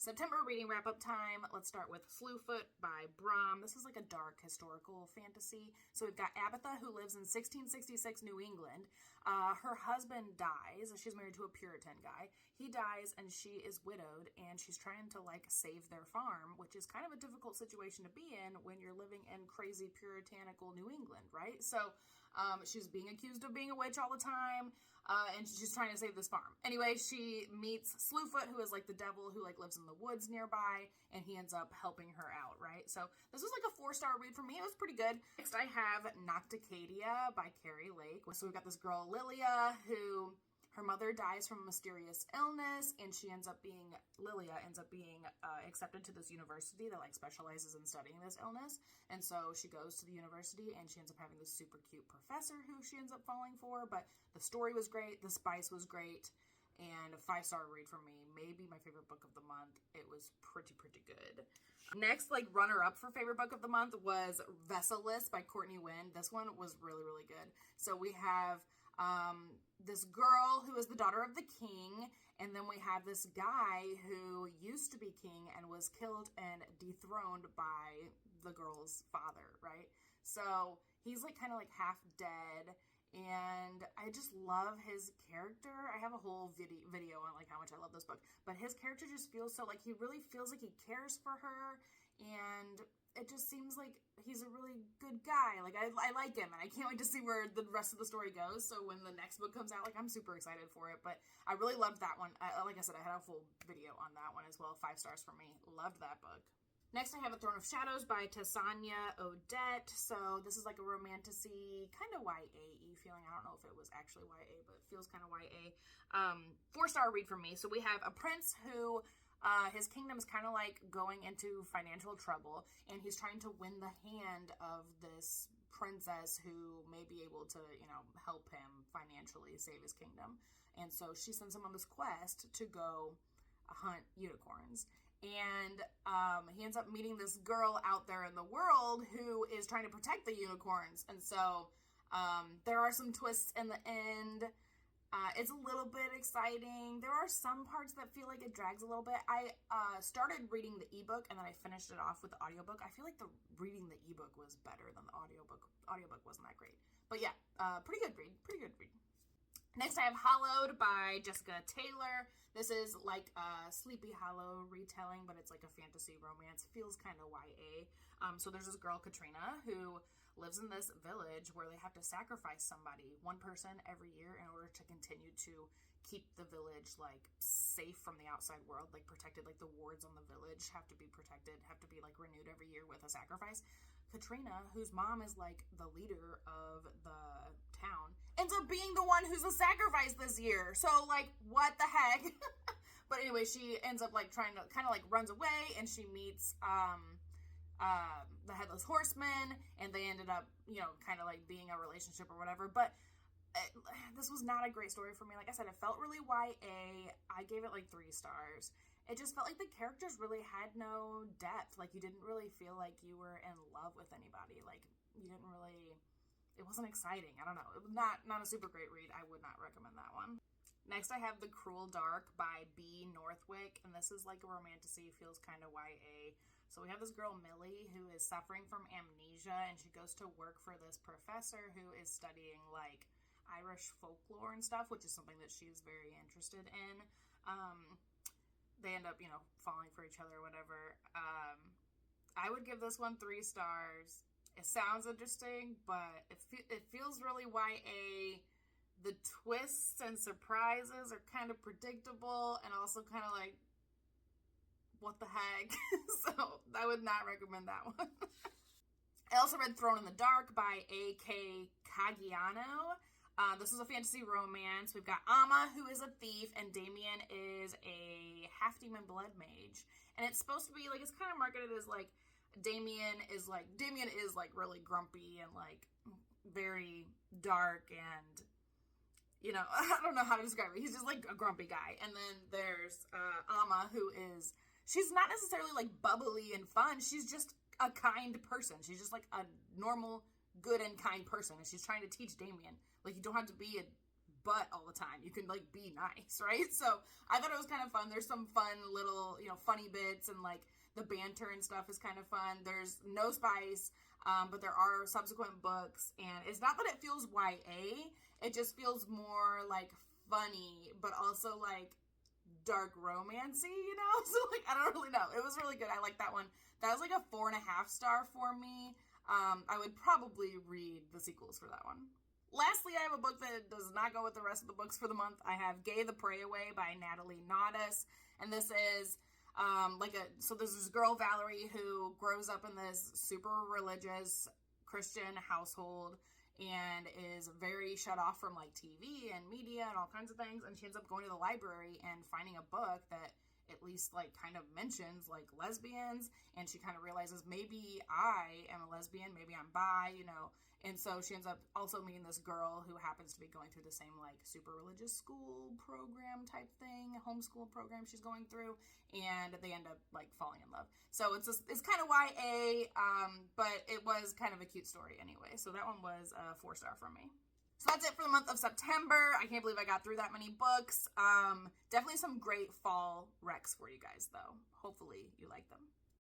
September reading wrap-up time. Let's start with Slewfoot by Brom. This is like a dark historical fantasy. So we've got Abatha, who lives in 1666 New England. Her husband dies. She's married to a Puritan guy. He dies and she is widowed, and she's trying to save their farm, which is kind of a difficult situation to be in when you're living in crazy puritanical New England, right? So she's being accused of being a witch all the time, and she's trying to save this farm. Anyway, she meets Slewfoot, who is the devil who lives in the woods nearby, and he ends up helping her out, right? So this was a 4-star read for me. It was pretty good. Next, I have Nocticadia by Keri. So we've got this girl, Lilia, who her mother dies from a mysterious illness, and Lilia ends up being accepted to this university that specializes in studying this illness. And so she goes to the university, and she ends up having this super cute professor who she ends up falling for. But the story was great, the spice was great, and a 5-star read for me. Maybe my favorite book of the month. It was pretty good. Next, runner-up for favorite book of the month was Vesselless by Cortney Winn. This one was really good. So we have this girl who is the daughter of the king, and then we have this guy who used to be king and was killed and dethroned by the girl's father, right? So he's kind of half dead, and I just love his character. I have a whole video on how much I love this book, but his character just feels so he really feels like he cares for her, and it just seems like he's a really good guy. I like him, and I can't wait to see where the rest of the story goes. So when the next book comes out, I'm super excited for it. But I really loved that one. Like I said, I had a full video on that one as well. 5 stars for me. Loved that book. Next, I have A Throne of Shadows by Tessonja, Odette. So this is a romantasy, kind of YA-y feeling. I don't know if it was actually YA, but it feels kind of YA. 4-star read for me. So we have a prince who... his kingdom is kind of going into financial trouble, and he's trying to win the hand of this princess who may be able to, help him financially save his kingdom. And so she sends him on this quest to go hunt unicorns. And he ends up meeting this girl out there in the world who is trying to protect the unicorns. And so there are some twists in the end. It's a little bit exciting. There are some parts that feel like it drags a little bit. I started reading the ebook, and then I finished it off with the audiobook. I feel like reading the ebook was better than the audiobook. Audiobook wasn't that great. But yeah, pretty good read. Next, I have Hollowed by Jessica Taylor. This is a Sleepy Hollow retelling, but it's a fantasy romance. Feels kind of YA. So there's this girl, Katrina, who lives in this village where they have to sacrifice somebody, one person every year, in order to continue to keep the village safe from the outside world, protected. The wards on the village have to be protected, have to be renewed every year with a sacrifice. Katrina, whose mom is the leader of the town, ends up being the one who's a sacrifice this year. So what the heck? But anyway, she ends up trying to kind of runs away, and she meets the Headless Horseman, and they ended up kind of being a relationship or whatever. But this was not a great story for me. Like I said, it felt really YA. I gave it 3 stars. It just felt like the characters really had no depth. You didn't really feel like you were in love with anybody. You didn't really... It wasn't exciting. I don't know. It was not a super great read. I would not recommend that one. Next, I have The Cruel Dark by B. Northwick, and this is a romantasy. Feels kind of YA. So we have this girl, Millie, who is suffering from amnesia, and she goes to work for this professor who is studying Irish folklore and stuff, which is something that she's very interested in. They end up, falling for each other or whatever. I would give this one 3 stars. It sounds interesting, but it feels really YA. The twists and surprises are kind of predictable and also kind of what the heck? So I would not recommend that one. I also read Thrown in the Dark by A.K. Caggiano. This is a fantasy romance. We've got Amma, who is a thief, and Damien is a half-demon blood mage. And it's supposed to be, it's kind of marketed as, Damien is really grumpy and, very dark and, I don't know how to describe it. He's just, a grumpy guy. And then there's Amma, who is, she's not necessarily, bubbly and fun. She's just a kind person. She's just, a normal, good and kind person. And she's trying to teach Damien, you don't have to be a butt all the time. You can, like, be nice, right? So I thought it was kind of fun. There's some fun little, you know, funny bits, and, like, the banter and stuff is kind of fun. There's no spice, but there are subsequent books, and it's not that it feels YA, it just feels more, like, funny, but also, like, dark romancy, you know? So, like, I don't really know. It was really good. I like that one. That was, like, a 4.5 star for me. I would probably read the sequels for that one. Lastly, I have a book that does not go with the rest of the books for the month. I have Gay the Pray Away by Natalie Naudus, and this is so there's this girl, Valerie, who grows up in this super religious Christian household and is very shut off from, like, TV and media and all kinds of things, and she ends up going to the library and finding a book that at least, like, kind of mentions, like, lesbians, and she kind of realizes, maybe I am a lesbian, maybe I'm bi, you know, and so she ends up also meeting this girl who happens to be going through the same, like, super religious school program type thing, homeschool program she's going through, and they end up, like, falling in love. So it's kind of YA, but it was kind of a cute story anyway, so that one was a 4-star from me. So that's it for the month of September. I can't believe I got through that many books. Definitely some great fall recs for you guys, though. Hopefully you like them.